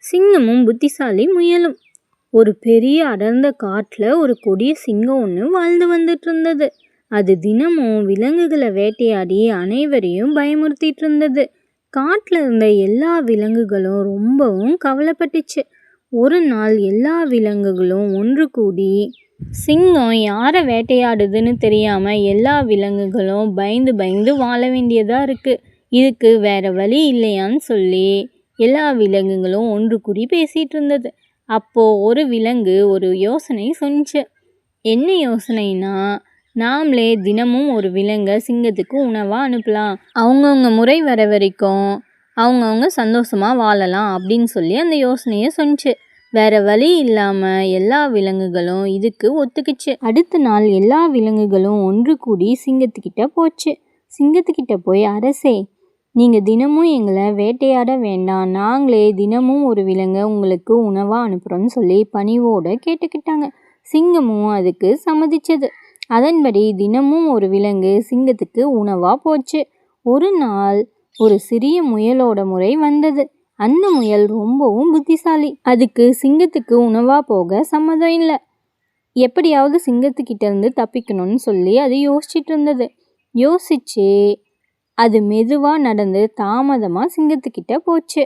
சிங்கமும் புத்திசாலி முயலும். ஒரு பெரிய அடர்ந்த காட்டில் ஒரு கொடிய சிங்கம் ஒன்று வாழ்ந்து வந்துட்டு இருந்தது. அது தினமும் விலங்குகளை வேட்டையாடி அனைவரையும் பயமுறுத்திட்டு இருந்தது. காட்டில் இருந்த எல்லா விலங்குகளும் ரொம்பவும் கவலைப்பட்டுச்சு. ஒரு நாள் எல்லா விலங்குகளும் ஒன்று கூடி, சிங்கம் யாரை வேட்டையாடுதுன்னு தெரியாமல் எல்லா விலங்குகளும் பயந்து பயந்து வாழ வேண்டியதாக இருக்குது, இதுக்கு வேற வழி இல்லையான்னு சொல்லி எல்லா விலங்குகளும் ஒன்று கூடி பேசிகிட்டு இருந்தது. அப்போது ஒரு விலங்கு ஒரு யோசனை சொன்னிச்சு. என்ன யோசனைனா, நாமளே தினமும் ஒரு விலங்கை சிங்கத்துக்கு உணவாக அனுப்பலாம், அவங்கவுங்க முறை வர வரைக்கும் அவங்கவுங்க சந்தோஷமாக வாழலாம் அப்படின்னு சொல்லி அந்த யோசனையை சொன்னிச்சு. வேற வழி இல்லாமல் எல்லா விலங்குகளும் இதுக்கு ஒத்துக்குச்சு. அடுத்த நாள் எல்லா விலங்குகளும் ஒன்று கூடி சிங்கத்துக்கிட்ட போச்சு. சிங்கத்துக்கிட்ட போய், அரசே, நீங்கள் தினமும் எங்களை வேட்டையாட வேண்டாம், நாங்களே தினமும் ஒரு விலங்கை உங்களுக்கு உணவாக அனுப்புகிறோன்னு சொல்லி பணிவோடு கேட்டுக்கிட்டாங்க. சிங்கமும் அதுக்கு சம்மதிச்சது. அதன்படி தினமும் ஒரு விலங்கு சிங்கத்துக்கு உணவாக போச்சு. ஒரு நாள் ஒரு சிறிய முயலோட முறை வந்தது. அந்த முயல் ரொம்பவும் புத்திசாலி. அதுக்கு சிங்கத்துக்கு உணவாக போக சம்மதம் இல்லை. எப்படியாவது சிங்கத்துக்கிட்ட இருந்து தப்பிக்கணும்னு சொல்லி அது யோசிச்சுட்டு இருந்தது. யோசிச்சு அது மெதுவாக நடந்து தாமதமாக சிங்கத்துக்கிட்ட போச்சு.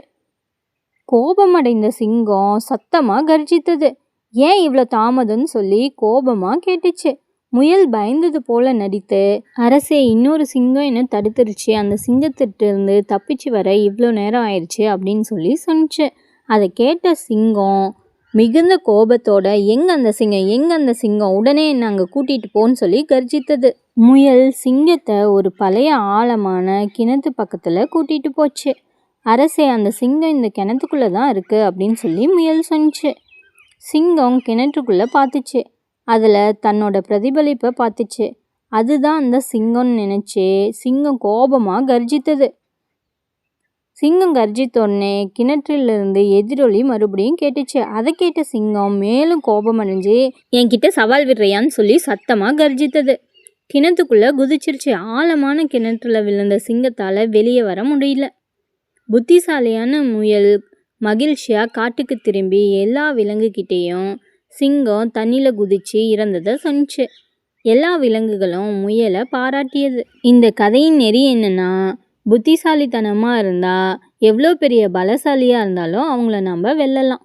கோபமடைந்த சிங்கம் சத்தமாக கர்ஜித்தது. ஏன் இவ்வளோ தாமதம்னு சொல்லி கோபமாக கேட்டுச்சு. முயல் பயந்தது போல நடித்து, அரசே, இன்னொரு சிங்கம் என்ன தடுத்துருச்சு, அந்த சிங்கத்திட்டிருந்து தப்பிச்சு வர இவ்வளோ நேரம் ஆயிடுச்சு அப்படின்னு சொல்லி சொன்னிச்சு. அதை கேட்ட சிங்கம் மிகுந்த கோபத்தோட, எங்க அந்த சிங்கம், உடனே நாங்கள் கூட்டிகிட்டு போன்னு சொல்லி கர்ஜித்தது. முயல் சிங்கத்தை ஒரு பழைய ஆழமான கிணத்து பக்கத்தில் கூட்டிகிட்டு போச்சு. அரசே, அந்த சிங்கம் இந்த கிணத்துக்குள்ளே தான் இருக்குது அப்படின்னு சொல்லி முயல் சொன்னிச்சு. சிங்கம் கிணற்றுக்குள்ளே பார்த்துச்சு. அதில் தன்னோட பிரதிபலிப்பை பார்த்துச்சு. அதுதான் அந்த சிங்கம்னு நினச்சி சிங்கம் கோபமாக கர்ஜித்தது. சிங்கம் கர்ஜித்தோடனே கிணற்றிலிருந்து எதிரொலி மறுபடியும் கேட்டுச்சு. அதை கேட்ட சிங்கம் மேலும் கோபமடைஞ்சு, என்கிட்ட சவால் விடுறியான்னு சொல்லி சத்தமாக கர்ஜித்தது. கிணத்துக்குள்ளே குதிச்சிருச்சு. ஆழமான கிணற்றுல விழுந்த சிங்கத்தால் வெளியே வர முடியல. புத்திசாலியான முயல் மகிழ்ச்சியாக காட்டுக்கு திரும்பி எல்லா விலங்குகிட்டேயும் சிங்கம் தண்ணியில் குதிச்சு இறந்ததை சொன்னிச்சு. எல்லா விலங்குகளும் முயலை பாராட்டியது. இந்த கதையின் நெறி என்னன்னா, புத்திசாலித்தனமாக இருந்தால் எவ்வளோ பெரிய பலசாலியாக இருந்தாலும் அவங்கள நம்ம வெல்லலாம்.